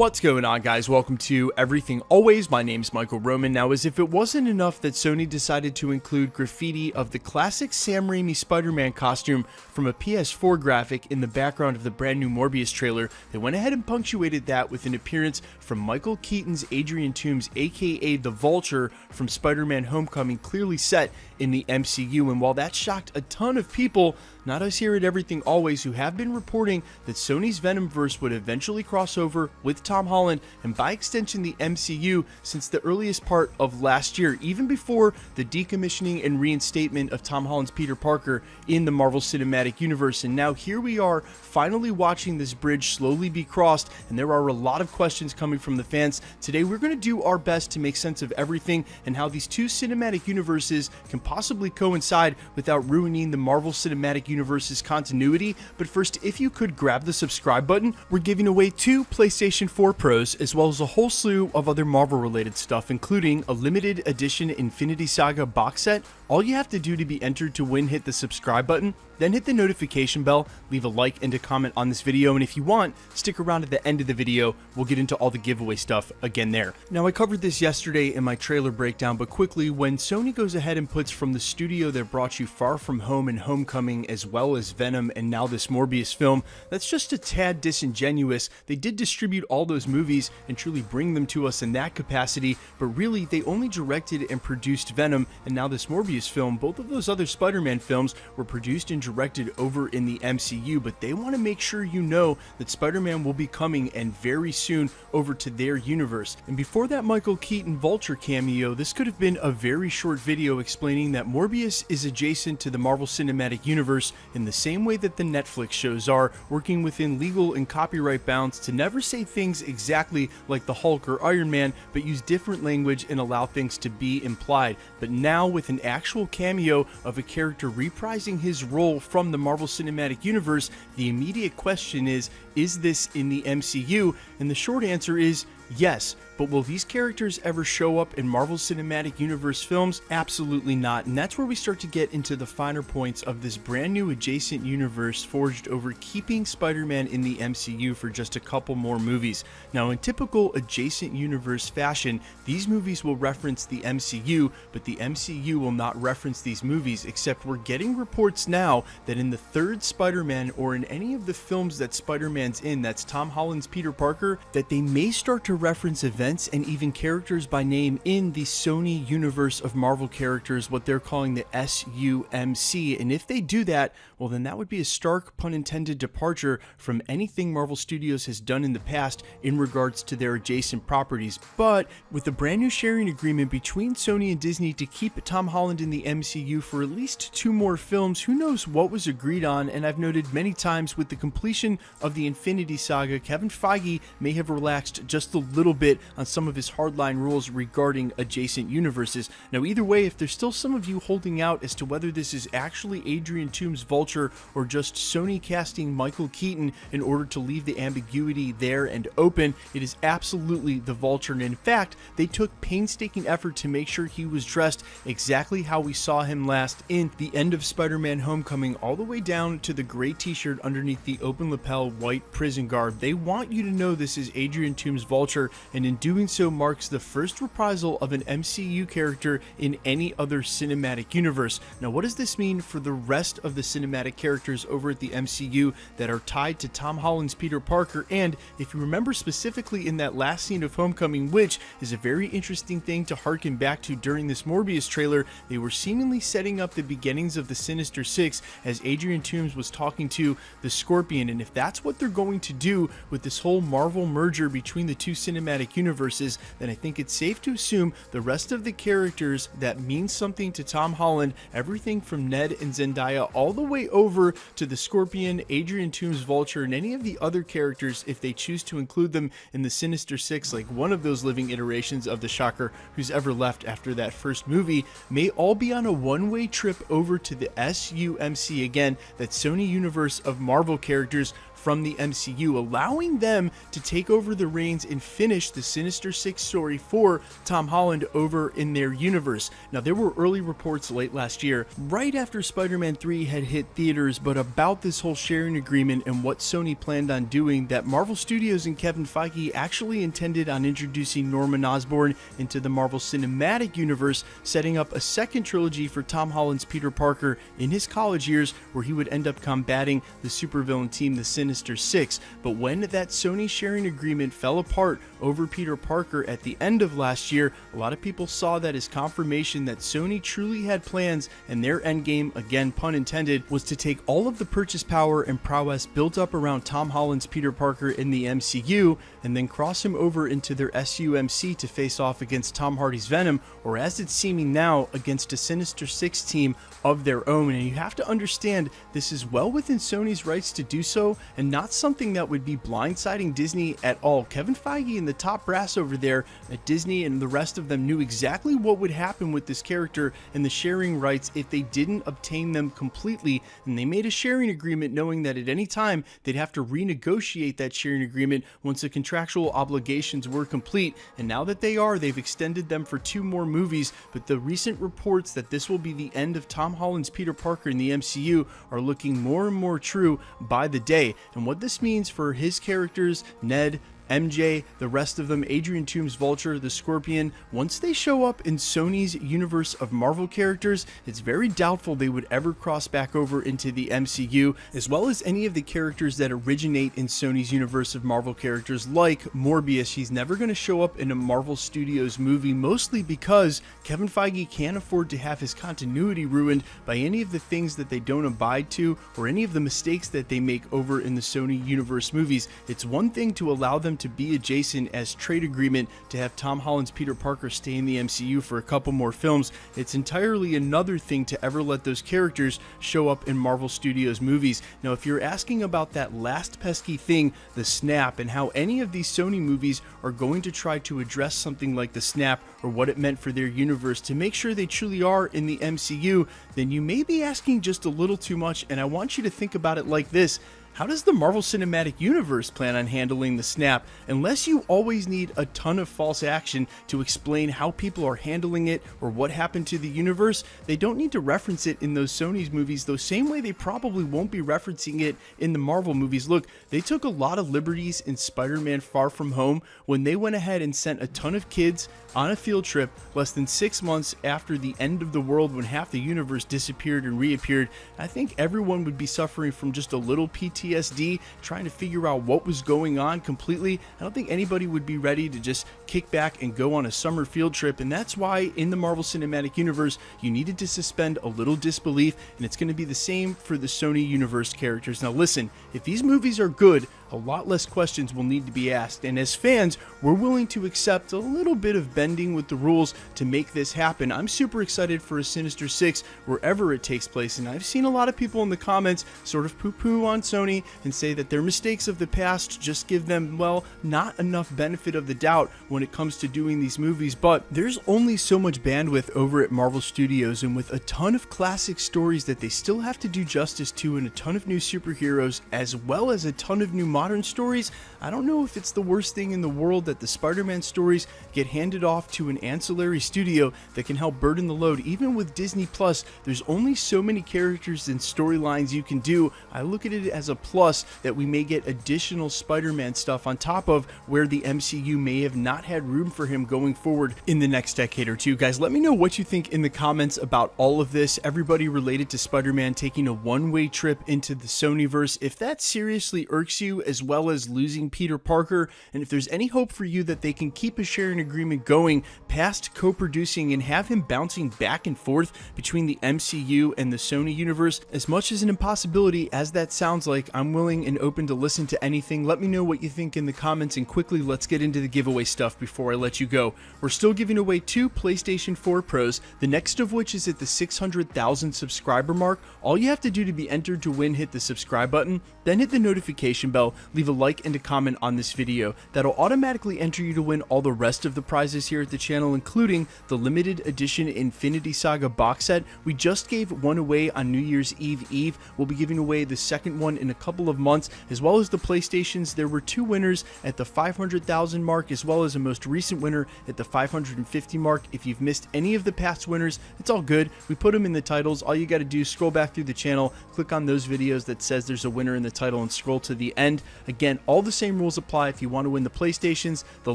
What's going on, guys? Welcome to Everything Always. My name's Michael Roman. Now, as if it wasn't enough that Sony decided to include graffiti of the classic Sam Raimi Spider-Man costume from a PS4 graphic in the background of the brand new Morbius trailer, they went ahead and punctuated that with an appearance from Michael Keaton's Adrian Toomes, aka the Vulture, from Spider-Man Homecoming, clearly set in the MCU. And while that shocked a ton of people, not us here at Everything Always, who have been reporting that Sony's Venomverse would eventually cross over with Tom Holland and by extension the MCU since the earliest part of last year, even before the decommissioning and reinstatement of Tom Holland's Peter Parker in the Marvel Cinematic Universe. And now here we are finally watching this bridge slowly be crossed, and there are a lot of questions coming from the fans. Today we're going to do our best to make sense of everything and how these two cinematic universes can possibly coincide without ruining the Marvel Cinematic Universe's continuity. But first, if you could grab the subscribe button, we're giving away 2 PlayStation 4 Pros as well as a whole slew of other Marvel related stuff, including a limited edition Infinity Saga box set. All you have to do to be entered to win, hit the subscribe button, then hit the notification bell, leave a like and a comment on this video, and if you want, stick around at the end of the video. We'll get into all the giveaway stuff again there. Now, I covered this yesterday in my trailer breakdown, but quickly, when Sony goes ahead and puts from the studio that brought you Far From Home and Homecoming, as well as Venom and now this Morbius film, that's just a tad disingenuous. They did distribute all those movies and truly bring them to us in that capacity, but really they only directed and produced Venom and now this Morbius film. Both of those other Spider-Man films were produced and directed over in the MCU, but they want to make sure you know that Spider-Man will be coming, and very soon, over to their universe. And before that Michael Keaton Vulture cameo, this could have been a very short video explaining that Morbius is adjacent to the Marvel Cinematic Universe in the same way that the Netflix shows are, working within legal and copyright bounds to never say things exactly like the Hulk or Iron Man, but use different language and allow things to be implied. But now with an actual cameo of a character reprising his role from the Marvel Cinematic Universe, the immediate question is this in the MCU? And the short answer is yes. But will these characters ever show up in Marvel Cinematic Universe films? Absolutely not. And that's where we start to get into the finer points of this brand new adjacent universe forged over keeping Spider-Man in the MCU for just a couple more movies. Now, in typical adjacent universe fashion, these movies will reference the MCU, but the MCU will not reference these movies, except we're getting reports now that in the third Spider-Man, or in any of the films that Spider-Man's in, that's Tom Holland's Peter Parker, that they may start to reference events and even characters by name in the Sony universe of Marvel characters, what they're calling the SUMC. And if they do that, well, then that would be a stark, pun intended, departure from anything Marvel Studios has done in the past in regards to their adjacent properties. But with the brand new sharing agreement between Sony and Disney to keep Tom Holland in the MCU for at least 2 more films, who knows what was agreed on. And I've noted many times with the completion of the Infinity Saga, Kevin Feige may have relaxed just a little bit on some of his hardline rules regarding adjacent universes. Now, either way, if there's still some of you holding out as to whether this is actually Adrian Toomes' Vulture or just Sony casting Michael Keaton in order to leave the ambiguity there and open, it is absolutely the Vulture. And in fact, they took painstaking effort to make sure he was dressed exactly how we saw him last in the end of Spider-Man Homecoming, all the way down to the gray t-shirt underneath the open lapel white prison garb. They want you to know this is Adrian Toomes' Vulture, and in doing so marks the first reprisal of an MCU character in any other cinematic universe. Now, what does this mean for the rest of the cinematic characters over at the MCU that are tied to Tom Holland's Peter Parker? And if you remember specifically in that last scene of Homecoming, which is a very interesting thing to harken back to during this Morbius trailer, they were seemingly setting up the beginnings of the Sinister Six as Adrian Toomes was talking to the Scorpion. And if that's what they're going to do with this whole Marvel merger between the two cinematic universes, then I think it's safe to assume the rest of the characters that mean something to Tom Holland, everything from Ned and Zendaya all the way over to the Scorpion, Adrian Toomes' Vulture, and any of the other characters, if they choose to include them in the Sinister Six, like one of those living iterations of the Shocker who's ever left after that first movie, may all be on a one-way trip over to the SUMC, again, that Sony universe of Marvel characters from the MCU, allowing them to take over the reins and finish the Sinister Six story for Tom Holland over in their universe. Now, there were early reports late last year, right after Spider-Man 3 had hit theaters, but about this whole sharing agreement and what Sony planned on doing, that Marvel Studios and Kevin Feige actually intended on introducing Norman Osborn into the Marvel Cinematic Universe, setting up a second trilogy for Tom Holland's Peter Parker in his college years, where he would end up combating the supervillain team, the Sinister Six. But when that Sony sharing agreement fell apart over Peter Parker at the end of last year, a lot of people saw that as confirmation that Sony truly had plans, and their endgame, again pun intended, was to take all of the purchase power and prowess built up around Tom Holland's Peter Parker in the MCU and then cross him over into their SUMC to face off against Tom Hardy's Venom, or as it's seeming now, against a Sinister Six team of their own. And you have to understand, this is well within Sony's rights to do so, and not something that would be blindsiding Disney at all. Kevin Feige and the top brass over there at Disney and the rest of them knew exactly what would happen with this character and the sharing rights if they didn't obtain them completely, and they made a sharing agreement knowing that at any time they'd have to renegotiate that sharing agreement once the contractual obligations were complete. And now that they are, they've extended them for 2 more movies, but the recent reports that this will be the end of Tom Holland's Peter Parker in the MCU are looking more and more true by the day. And what this means for his characters, Ned, MJ, the rest of them, Adrian Toomes Vulture, the Scorpion, once they show up in Sony's universe of Marvel characters, it's very doubtful they would ever cross back over into the MCU, as well as any of the characters that originate in Sony's universe of Marvel characters, like Morbius. He's never going to show up in a Marvel Studios movie, mostly because Kevin Feige can't afford to have his continuity ruined by any of the things that they don't abide to or any of the mistakes that they make over in the Sony universe movies. It's one thing to allow them to be adjacent as trade agreement to have Tom Holland's Peter Parker stay in the MCU for a couple more films. It's entirely another thing to ever let those characters show up in Marvel Studios movies. Now, if you're asking about that last pesky thing, the snap, and how any of these Sony movies are going to try to address something like the snap or what it meant for their universe to make sure they truly are in the MCU, then you may be asking just a little too much, and I want you to think about it like this. How does the Marvel Cinematic Universe plan on handling the snap? Unless you always need a ton of false action to explain how people are handling it or what happened to the universe, they don't need to reference it in those Sony's movies, the same way they probably won't be referencing it in the Marvel movies. Look, they took a lot of liberties in Spider-Man Far From Home when they went ahead and sent a ton of kids on a field trip less than 6 months after the end of the world, when half the universe disappeared and reappeared. I think everyone would be suffering from just a little PTSD trying to figure out what was going on completely. I don't think anybody would be ready to just kick back and go on a summer field trip, and that's why in the Marvel Cinematic Universe you needed to suspend a little disbelief, and it's going to be the same for the Sony Universe characters. Now listen, if these movies are good, a lot less questions will need to be asked, and as fans, we're willing to accept a little bit of bending with the rules to make this happen. I'm super excited for a Sinister Six wherever it takes place, and I've seen a lot of people in the comments sort of poo-poo on Sony and say that their mistakes of the past just give them, well, not enough benefit of the doubt when it comes to doing these movies. But there's only so much bandwidth over at Marvel Studios, and with a ton of classic stories that they still have to do justice to, and a ton of new superheroes as well as a ton of new modern stories, I don't know if it's the worst thing in the world that the Spider-Man stories get handed off to an ancillary studio that can help burden the load. Even with Disney Plus, there's only so many characters and storylines you can do. I look at it as a plus that we may get additional Spider-Man stuff on top of where the MCU may have not had room for him going forward in the next decade or two. Guys, let me know what you think in the comments about all of this. Everybody related to Spider-Man taking a one-way trip into the Sonyverse, if that seriously irks you, as well as losing Peter Parker, and if there's any hope for you that they can keep a sharing agreement going past co-producing and have him bouncing back and forth between the MCU and the Sony universe. As much as an impossibility as that sounds like, I'm willing and open to listen to anything. Let me know what you think in the comments, and quickly let's get into the giveaway stuff before I let you go. We're still giving away 2 PlayStation 4 Pros, the next of which is at the 600,000 subscriber mark. All you have to do to be entered to win, hit the subscribe button, then hit the notification bell, leave a like and a comment on this video. That'll automatically enter you to win all the rest of the prizes here at the channel, including the limited edition Infinity Saga box set. We just gave one away on New Year's Eve. We'll be giving away the second one in a couple of months, as well as the PlayStations. There were 2 winners at the 500,000 mark, as well as a most recent winner at the 550 mark. If you've missed any of the past winners, it's all good. We put them in the titles. All you got to do is scroll back through the channel, click on those videos that says there's a winner in the title, and scroll to the end. Again, all the same rules apply if you want to win the PlayStations, the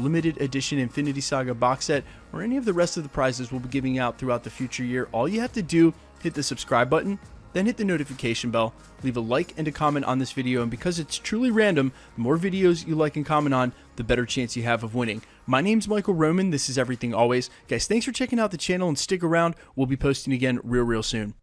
limited edition Infinity Saga box set, or any of the rest of the prizes we'll be giving out throughout the future year. All you have to do, hit the subscribe button, then hit the notification bell, leave a like and a comment on this video, and because it's truly random, the more videos you like and comment on, the better chance you have of winning. My name's Michael Roman, this is Everything Always. Guys, thanks for checking out the channel, and stick around, we'll be posting again real soon.